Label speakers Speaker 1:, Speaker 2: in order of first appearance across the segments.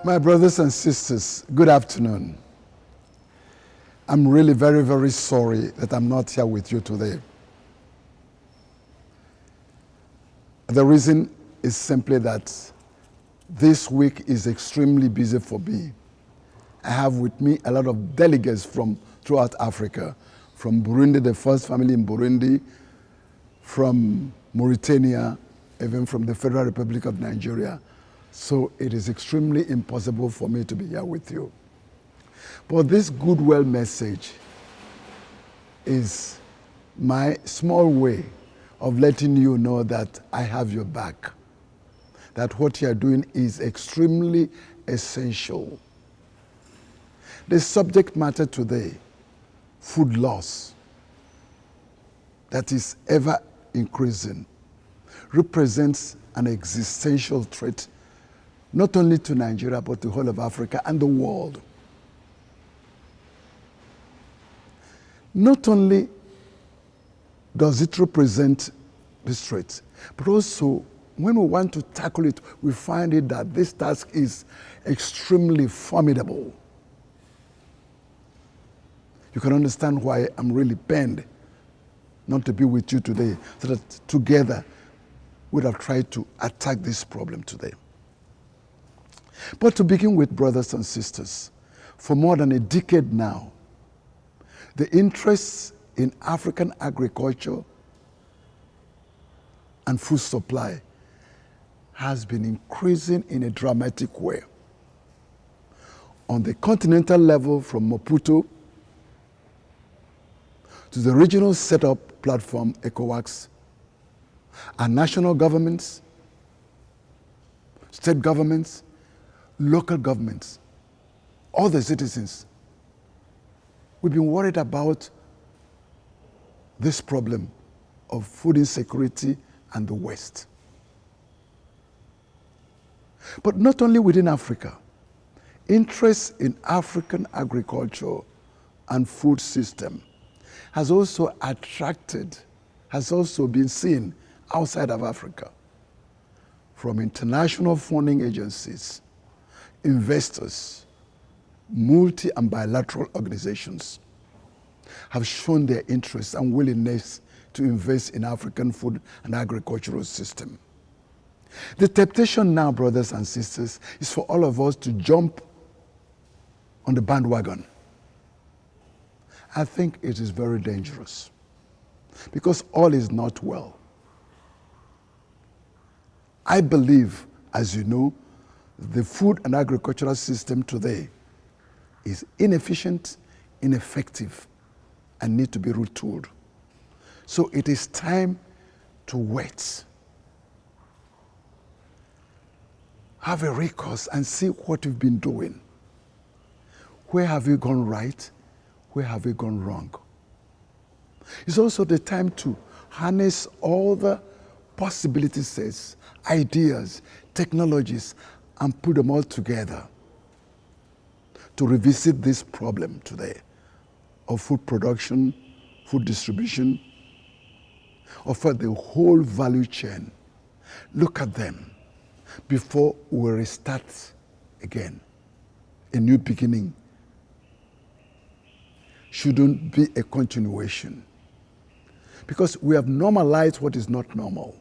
Speaker 1: My brothers and sisters, good afternoon. I'm really very, very sorry that I'm not here with you today. The reason is simply that this week is extremely busy for me. I have with me a lot of delegates from throughout Africa, from Burundi, the first family in Burundi, from Mauritania, even from the Federal Republic of Nigeria. So it is extremely impossible for me to be here with you. But this goodwill message is my small way of letting you know that I have your back, that what you are doing is extremely essential. The subject matter today, food loss, that is ever increasing, represents an existential threat not only to Nigeria but the whole of Africa and the world. Not only does it represent this threat, but also when we want to tackle it, we find it that this task is extremely formidable. You can understand why I'm really pained not to be with you today, so that together we'd have tried to attack this problem today. But to begin with, brothers and sisters, for more than a decade now, the interest in African agriculture and food supply has been increasing in a dramatic way. On the continental level, from Maputo to the regional setup platform, ECOWAS, and national governments, state governments, local governments, all the citizens, we've been worried about this problem of food insecurity and the West. But not only within Africa, interest in African agriculture and food system has also been seen outside of Africa, from international funding agencies, investors, multi and bilateral organizations have shown their interest and willingness to invest in African food and agricultural system. The temptation now, brothers and sisters, is for all of us to jump on the bandwagon. I think it is very dangerous because all is not well. I believe, as you know, the food and agricultural system today is inefficient, ineffective, and need to be retooled. So it is time to wait, have a recourse and see what we've been doing. Where have we gone right? Where have we gone wrong? It's also the time to harness all the possibilities, ideas, technologies, and put them all together to revisit this problem today of food production, food distribution, of the whole value chain. Look at them before we restart again. A new beginning shouldn't be a continuation, because we have normalized what is not normal.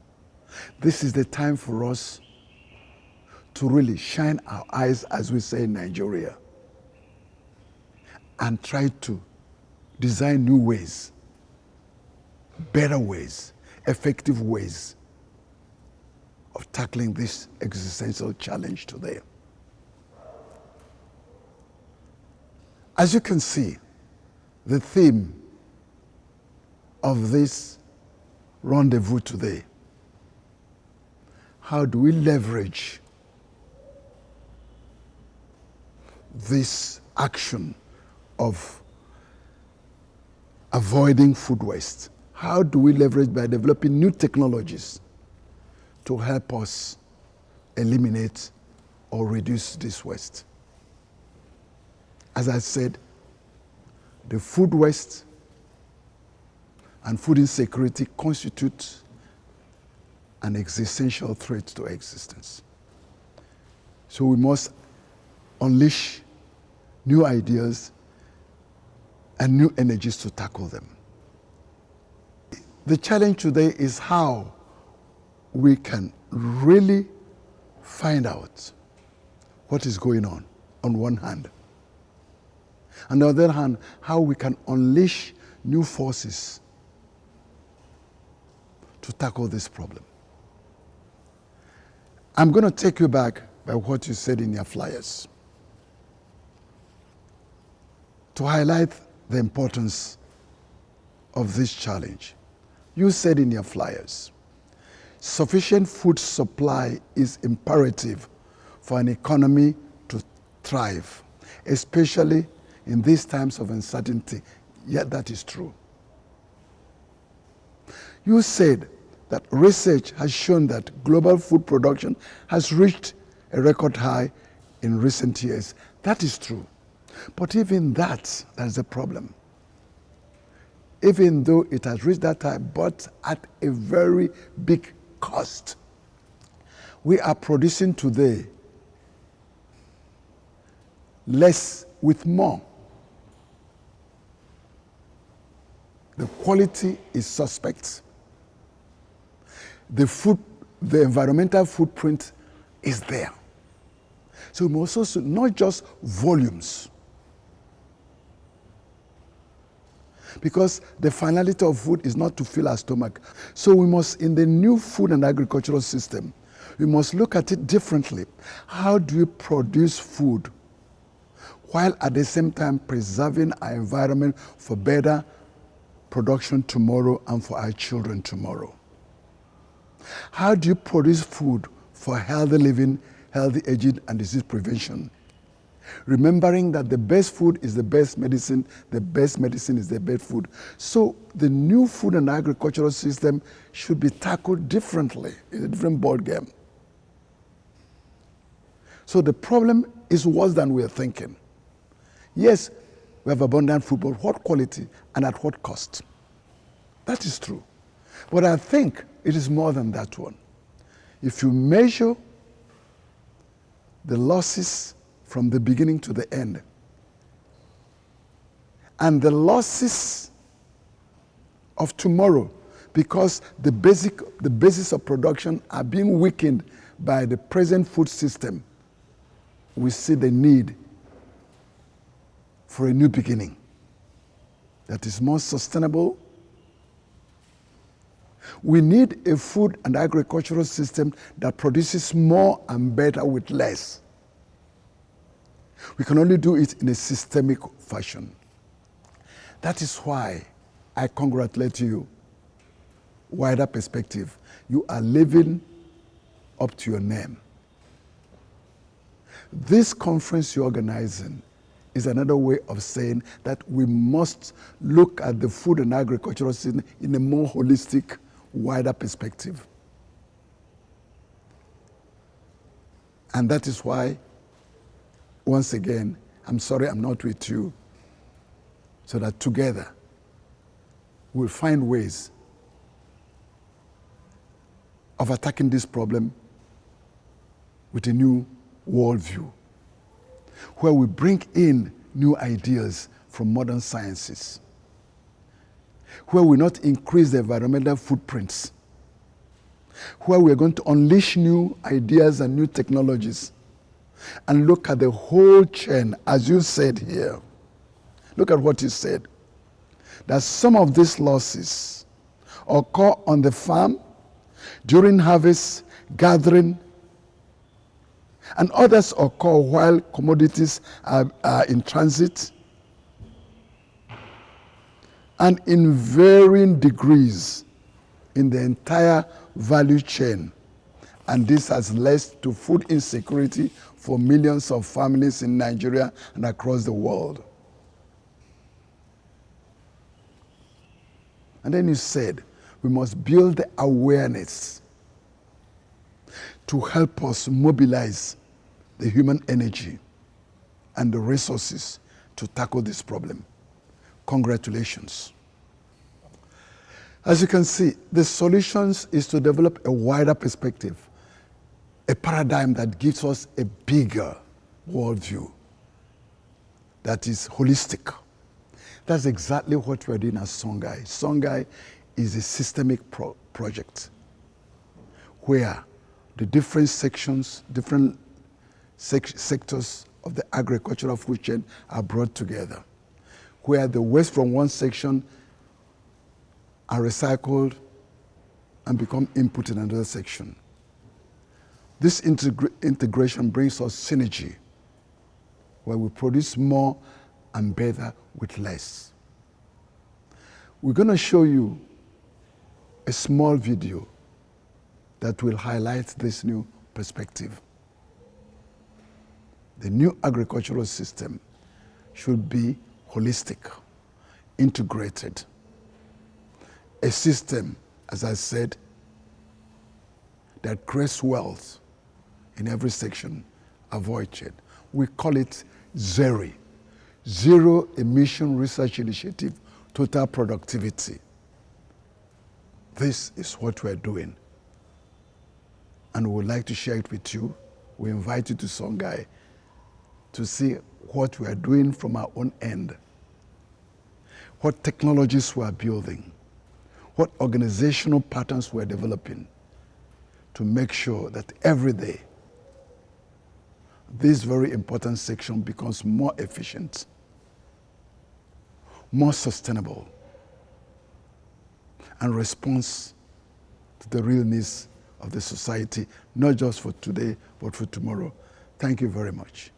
Speaker 1: This is the time for us to really shine our eyes, as we say in Nigeria, and try to design new ways, better ways, effective ways of tackling this existential challenge today. As you can see, the theme of this rendezvous today: how do we leverage this action of avoiding food waste? How do we leverage by developing new technologies to help us eliminate or reduce this waste? As I said, the food waste and food insecurity constitute an existential threat to existence. So we must unleash new ideas and new energies to tackle them. The challenge today is how we can really find out what is going on one hand. On the other hand, how we can unleash new forces to tackle this problem. I'm going to take you back by what you said in your flyers to highlight the importance of this challenge. You said in your flyers, sufficient food supply is imperative for an economy to thrive, especially in these times of uncertainty. Yet that is true. You said that research has shown that global food production has reached a record high in recent years. That is true. But even that's a problem. Even though it has reached that high, but at a very big cost. We are producing today less with more. The quality is suspect. The environmental footprint is there. So we must also not just volumes. Because the finality of food is not to fill our stomach. So we must, in the new food and agricultural system, we must look at it differently. How do we produce food while at the same time preserving our environment for better production tomorrow and for our children tomorrow? How do you produce food for healthy living, healthy aging, and disease prevention? Remembering that the best food is the best medicine is the best food. So the new food and agricultural system should be tackled differently. It's a different ball game. So the problem is worse than we are thinking. Yes, we have abundant food, but what quality and at what cost? That is true. But I think it is more than that one. If you measure the losses from the beginning to the end, and the losses of tomorrow, because the basis of production are being weakened by the present food system, we see the need for a new beginning that is more sustainable. We need a food and agricultural system that produces more and better with less. We can only do it in a systemic fashion. That is why I congratulate you. Wider perspective. You are living up to your name. This conference you're organizing is another way of saying that we must look at the food and agricultural system in a more holistic, wider perspective. And that is why, once again, I'm sorry I'm not with you, so that together we'll find ways of attacking this problem with a new worldview, where we bring in new ideas from modern sciences, where we not increase the environmental footprints, where we're going to unleash new ideas and new technologies, and look at the whole chain, as you said here. Look at what you said. That some of these losses occur on the farm, during harvest, gathering, and others occur while commodities are in transit, and in varying degrees in the entire value chain. And this has led to food insecurity for millions of families in Nigeria and across the world. And then you said, we must build the awareness to help us mobilize the human energy and the resources to tackle this problem. Congratulations. As you can see, the solutions is to develop a wider perspective, a paradigm that gives us a bigger worldview that is holistic. That's exactly what we're doing at Songhai. Songhai is a systemic project where the different sections, different sectors of the agricultural food chain are brought together, where the waste from one section are recycled and become input in another section. This integration brings us synergy, where we produce more and better with less. We're going to show you a small video that will highlight this new perspective. The new agricultural system should be holistic, integrated. A system, as I said, that creates wealth in every section, avoid it. We call it ZERI, Zero Emission Research Initiative, Total Productivity. This is what we're doing, and we would like to share it with you. We invite you to Songhai to see what we are doing from our own end, what technologies we are building, what organizational patterns we're developing to make sure that every day this very important section becomes more efficient, more sustainable, and responds to the real needs of the society, not just for today, but for tomorrow. Thank you very much.